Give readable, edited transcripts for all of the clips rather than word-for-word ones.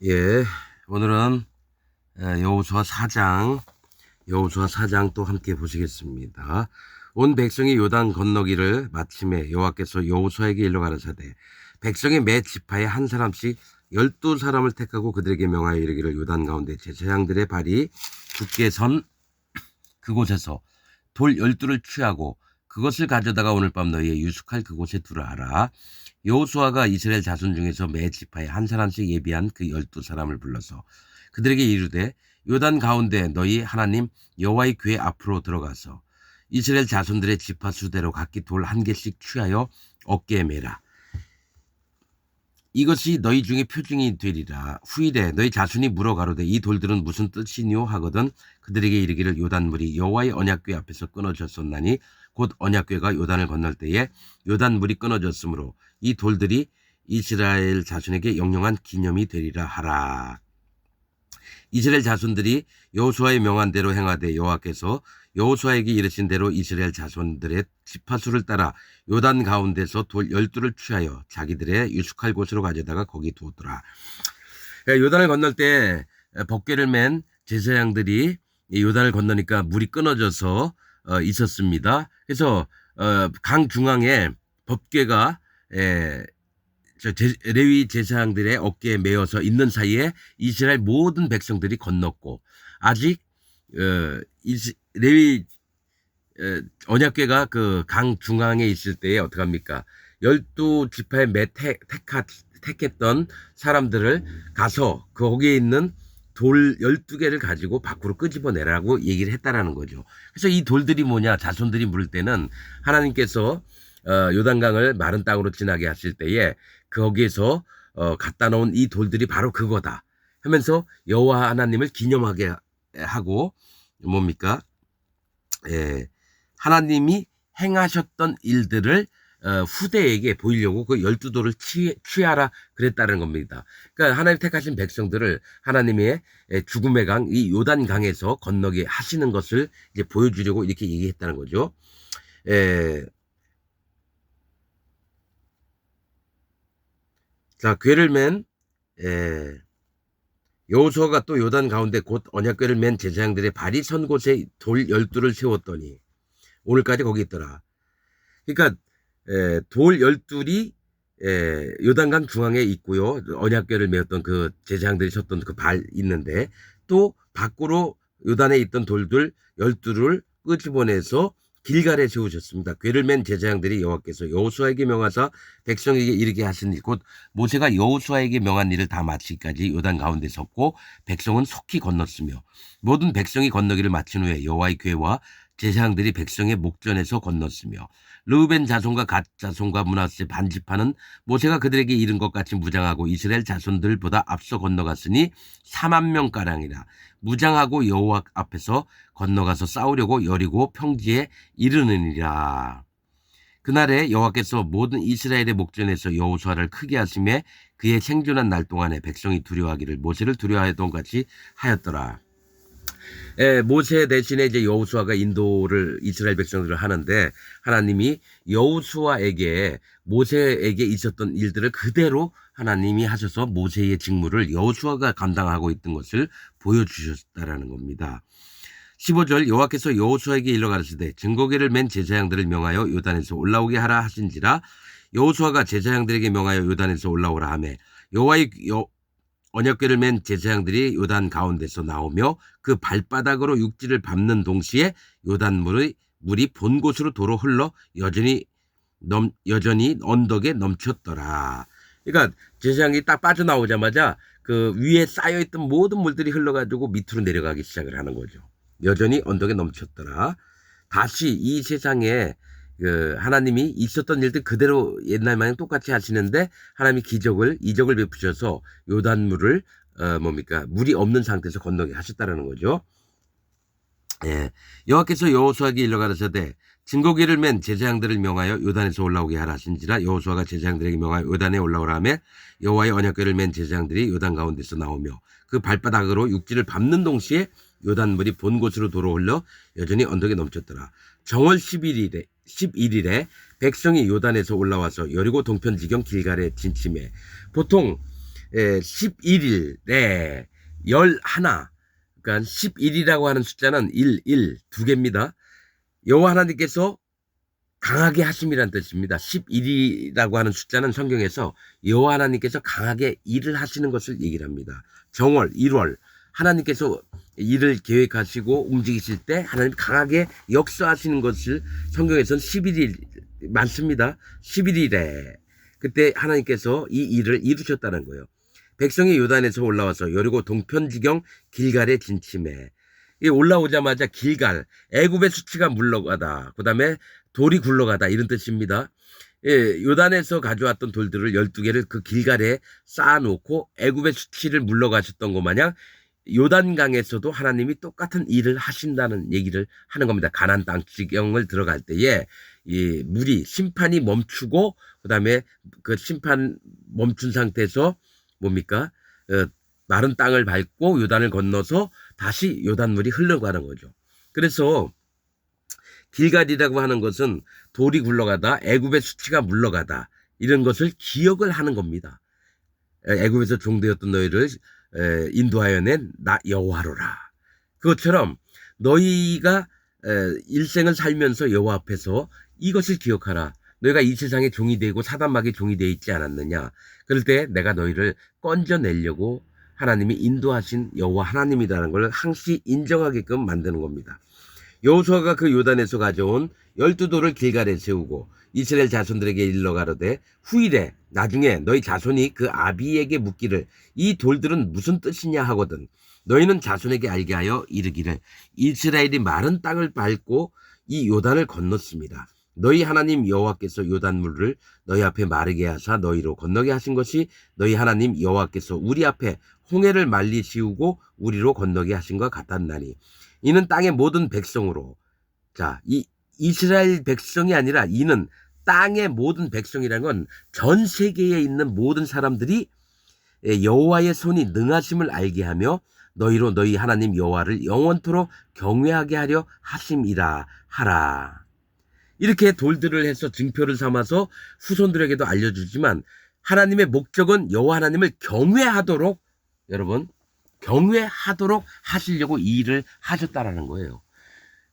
예, 오늘은 여호수아 4장 또 함께 보시겠습니다. 온 백성이 요단 건너기를 마침에 여호와께서 여호수아에게 일러 가라사대 백성의 매 지파에 한 사람씩 12사람을 택하고 그들에게 명하여 이르기를 요단 가운데 제사장들의 발이 굳게 선 그곳에서 돌 12를 취하고 그것을 가져다가 오늘 밤 너희의 유숙할 그곳에 두라 하라. 여호수아가 이스라엘 자손 중에서 매 지파에 한 사람씩 예비한 그 12사람을 불러서 그들에게 이르되 요단 가운데 너희 하나님 여호와의 궤 앞으로 들어가서 이스라엘 자손들의 지파 수대로 각기 돌 한 개씩 취하여 어깨에 매라. 이것이 너희 중에 표징이 되리라. 후일에 너희 자손이 물어 가로되 이 돌들은 무슨 뜻이뇨 하거든 그들에게 이르기를 요단물이 여호와의 언약궤 앞에서 끊어졌었나니 곧 언약궤가 요단을 건널 때에 요단물이 끊어졌으므로 이 돌들이 이스라엘 자손에게 영영한 기념이 되리라 하라. 이스라엘 자손들이 여호수아의 명한 대로 행하되 여호와께서 여호수아에게 이르신 대로 이스라엘 자손들의 지파수를 따라 요단 가운데서 돌 12를 취하여 자기들의 유숙할 곳으로 가져다가 거기 두었더라. 요단을 건널 때 법궤를 맨 제사장들이 요단을 건너니까 물이 끊어져서 있었습니다. 그래서 강 중앙에 법궤가 레위 제사장들의 어깨에 메어서 있는 사이에 이스라엘 모든 백성들이 건넜고 아직 레위 언약궤가 그 강 중앙에 있을 때에 어떡합니까? 12지파의 택했던 사람들을 가서 거기에 있는 돌 12개를 가지고 밖으로 끄집어내라고 얘기를 했다라는 거죠. 그래서 이 돌들이 뭐냐? 자손들이 물을 때는 하나님께서 요단강을 마른 땅으로 지나게 하실 때에 거기에서 갖다 놓은 이 돌들이 바로 그거다 하면서 여호와 하나님을 기념하게 하고 뭡니까? 하나님이 행하셨던 일들을 후대에게 보이려고 그 12돌을 취하라 그랬다는 겁니다. 그러니까 하나님 택하신 백성들을 하나님의 죽음의 강, 이 요단 강에서 건너게 하시는 것을 이제 보여주려고 이렇게 얘기했다는 거죠. 자, 궤를 맨 여호수아가 또 요단 가운데 곧 언약궤를 맨 제사장들의 발이 선 곳에 돌 12를 세웠더니 오늘까지 거기 있더라. 그러니까 돌 12이 요단강 중앙에 있고요. 언약궤를 메었던 그 제사장들이 섰던 그 발 있는데 또 밖으로 요단에 있던 돌들 12를 끄집어내서 길갈에 세우셨습니다. 궤를 맨 제사장들이 여호와께서 여호수아에게 명하사 백성에게 이르게 하신 일 곧 모세가 여호수아에게 명한 일을 다 마치기까지 요단 가운데 섰고 백성은 속히 건넜으며 모든 백성이 건너기를 마친 후에 여호와의 궤와 제사장들이 백성의 목전에서 건넜으며 르우벤 자손과 갓 자손과 므낫세 반지파는 모세가 그들에게 이른 것 같이 무장하고 이스라엘 자손들보다 앞서 건너갔으니 4만 명가량이라 무장하고 여호와 앞에서 건너가서 싸우려고 여리고 평지에 이르느니라. 그날에 여호와께서 모든 이스라엘의 목전에서 여호수아를 크게 하심에 그의 생존한 날 동안에 백성이 두려워하기를 모세를 두려워하던 같이 하였더라. 모세 대신에 이제 여호수아가 인도를 이스라엘 백성들을 하는데 하나님이 여호수아에게 모세에게 있었던 일들을 그대로 하나님이 하셔서 모세의 직무를 여호수아가 감당하고 있던 것을 보여주셨다라는 겁니다. 15절 여호와께서 여호수아에게 일러 가르치되 증거궤를 맨 제사장들을 명하여 요단에서 올라오게 하라 하신지라 여호수아가 제사장들에게 명하여 요단에서 올라오라 하매 여호와의 언약궤를 맨 제사장들이 요단 가운데서 나오며 그 발바닥으로 육지를 밟는 동시에 요단물이 본 곳으로 도로 흘러 여전히 언덕에 넘쳤더라. 그러니까 제사장이 딱 빠져나오자마자 그 위에 쌓여있던 모든 물들이 흘러가지고 밑으로 내려가기 시작을 하는 거죠. 여전히 언덕에 넘쳤더라. 다시 이 세상에 그 하나님이 있었던 일들 그대로 옛날 마냥 똑같이 하시는데 하나님이 이적을 베푸셔서 요단물을 물이 없는 상태에서 건너게 하셨다라는 거죠. 여호와께서 여호수아에게 일러 가라사대 증거궤를 맨 제사장들을 명하여 요단에서 올라오게 하라 하신지라 여호수아가 제사장들에게 명하여 요단에 올라오라 하며 여호와의 언약궤를 맨 제사장들이 요단 가운데서 나오며 그 발바닥으로 육지를 밟는 동시에 요단물이 본 곳으로 도로 흘러 여전히 언덕에 넘쳤더라. 정월 11일에 백성이 요단에서 올라와서 여리고 동편 지경 길갈에 진침해 보통 11일, 네, 11. 그러니까 11이라고 하는 숫자는 1, 두 개입니다. 여호와 하나님께서 강하게 하심이란 뜻입니다. 11이라고 하는 숫자는 성경에서 여호와 하나님께서 강하게 일을 하시는 것을 얘기를 합니다. 정월, 1월 하나님께서 일을 계획하시고 움직이실 때 하나님 강하게 역사하시는 것을 성경에서는 11일 많습니다. 11일에 그때 하나님께서 이 일을 이루셨다는 거예요. 백성이 요단에서 올라와서 여리고 동편지경 길갈에 진침해. 올라오자마자 길갈, 애굽의 수치가 물러가다. 그 다음에 돌이 굴러가다. 이런 뜻입니다. 요단에서 가져왔던 돌들을 12개를 그 길갈에 쌓아놓고 애굽의 수치를 물러가셨던 것 마냥 요단강에서도 하나님이 똑같은 일을 하신다는 얘기를 하는 겁니다. 가나안 땅 지경을 들어갈 때에 이 물이 심판이 멈추고 그다음에 그 심판 멈춘 상태에서 뭡니까? 마른 땅을 밟고 요단을 건너서 다시 요단물이 흘러가는 거죠. 그래서 길갈이라고 하는 것은 돌이 굴러가다, 애굽의 수치가 물러가다 이런 것을 기억을 하는 겁니다. 애굽에서 종되었던 너희를 인도하여 낸 나 여호와로라. 그것처럼 너희가 일생을 살면서 여호와 앞에서 이것을 기억하라. 너희가 이 세상에 종이 되고 사단마귀의 종이 되어 있지 않았느냐. 그럴 때 내가 너희를 건져내려고 하나님이 인도하신 여호와 하나님이라는 걸 항시 인정하게끔 만드는 겁니다. 여호수아가 그 요단에서 가져온 12돌을 길갈에 세우고 이스라엘 자손들에게 일러 가로되 후일에 나중에 너희 자손이 그 아비에게 묻기를 이 돌들은 무슨 뜻이냐 하거든 너희는 자손에게 알게 하여 이르기를 이스라엘이 마른 땅을 밟고 이 요단을 건넜습니다. 너희 하나님 여호와께서 요단물을 너희 앞에 마르게 하사 너희로 건너게 하신 것이 너희 하나님 여호와께서 우리 앞에 홍해를 말리시우고 우리로 건너게 하신 것 같았나니 이는 땅의 모든 백성으로 자, 이 이스라엘 백성이 아니라 이는 땅의 모든 백성이라는 건 전 세계에 있는 모든 사람들이 여호와의 손이 능하심을 알게 하며 너희로 너희 하나님 여호와를 영원토록 경외하게 하려 하심이라 하라. 이렇게 돌들을 해서 증표를 삼아서 후손들에게도 알려주지만 하나님의 목적은 여호와 하나님을 경외하도록 여러분 경외하도록 하시려고 이 일을 하셨다라는 거예요.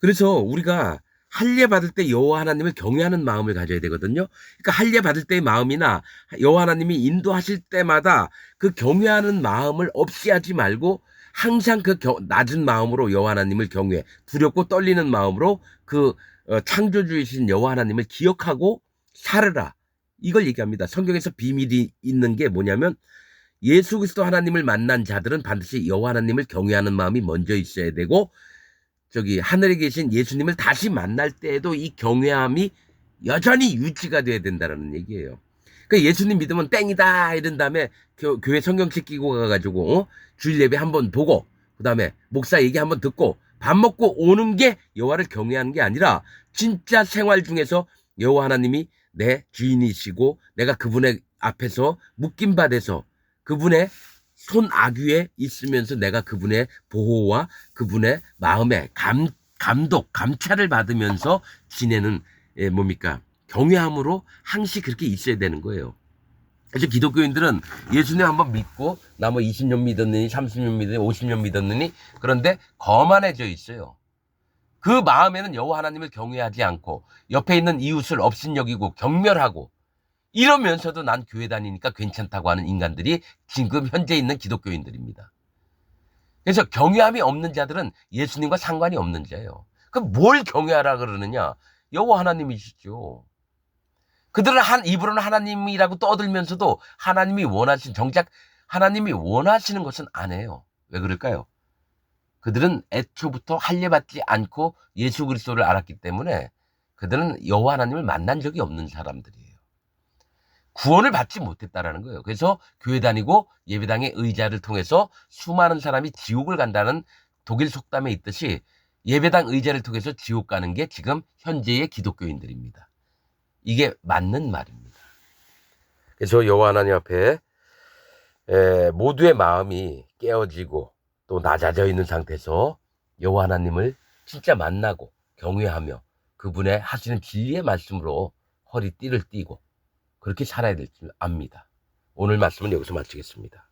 그래서 우리가 할례 받을 때 여호와 하나님을 경외하는 마음을 가져야 되거든요. 그러니까 할례 받을 때의 마음이나 여호와 하나님이 인도하실 때마다 그 경외하는 마음을 없이 하지 말고 항상 그 낮은 마음으로 여호와 하나님을 경외, 두렵고 떨리는 마음으로 그 창조주이신 여호와 하나님을 기억하고 살으라. 이걸 얘기합니다. 성경에서 비밀이 있는 게 뭐냐면 예수 그리스도 하나님을 만난 자들은 반드시 여호와 하나님을 경외하는 마음이 먼저 있어야 되고 저기 하늘에 계신 예수님을 다시 만날 때에도 이 경외함이 여전히 유지가 돼야 된다는 얘기예요. 그러니까 예수님 믿으면 땡이다 이런 다음에 교회 성경책 끼고 가가지고 주일 예배 한번 보고 그 다음에 목사 얘기 한번 듣고 밥 먹고 오는 게 여호와를 경외하는 게 아니라 진짜 생활 중에서 여호와 하나님이 내 주인이시고 내가 그분의 앞에서 묶임받아서 그분의 손 아귀에 있으면서 내가 그분의 보호와 그분의 마음의 감독, 감찰을 받으면서 지내는 뭡니까? 경외함으로 항시 그렇게 있어야 되는 거예요. 그래서 기독교인들은 예수님 한번 믿고 나 뭐 20년 믿었느니 30년 믿었느니 50년 믿었느니 그런데 거만해져 있어요. 그 마음에는 여호와 하나님을 경외하지 않고 옆에 있는 이웃을 업신여기고 경멸하고 이러면서도 난 교회 다니니까 괜찮다고 하는 인간들이 지금 현재 있는 기독교인들입니다. 그래서 경외함이 없는 자들은 예수님과 상관이 없는 자예요. 그럼 뭘 경외하라 그러느냐? 여호와 하나님이시죠. 그들은 입으로는 하나님이라고 떠들면서도 하나님이 원하신 정작 하나님이 원하시는 것은 안 해요. 왜 그럴까요? 그들은 애초부터 할례 받지 않고 예수 그리스도를 알았기 때문에 그들은 여호와 하나님을 만난 적이 없는 사람들이에요. 구원을 받지 못했다라는 거예요. 그래서 교회 다니고 예배당의 의자를 통해서 수많은 사람이 지옥을 간다는 독일 속담에 있듯이 예배당 의자를 통해서 지옥 가는 게 지금 현재의 기독교인들입니다. 이게 맞는 말입니다. 그래서 여호와 하나님 앞에 모두의 마음이 깨어지고 또 낮아져 있는 상태에서 여호와 하나님을 진짜 만나고 경외하며 그분의 하시는 진리의 말씀으로 허리띠를 띠고 그렇게 살아야 될 줄 압니다. 오늘 말씀은 여기서 마치겠습니다.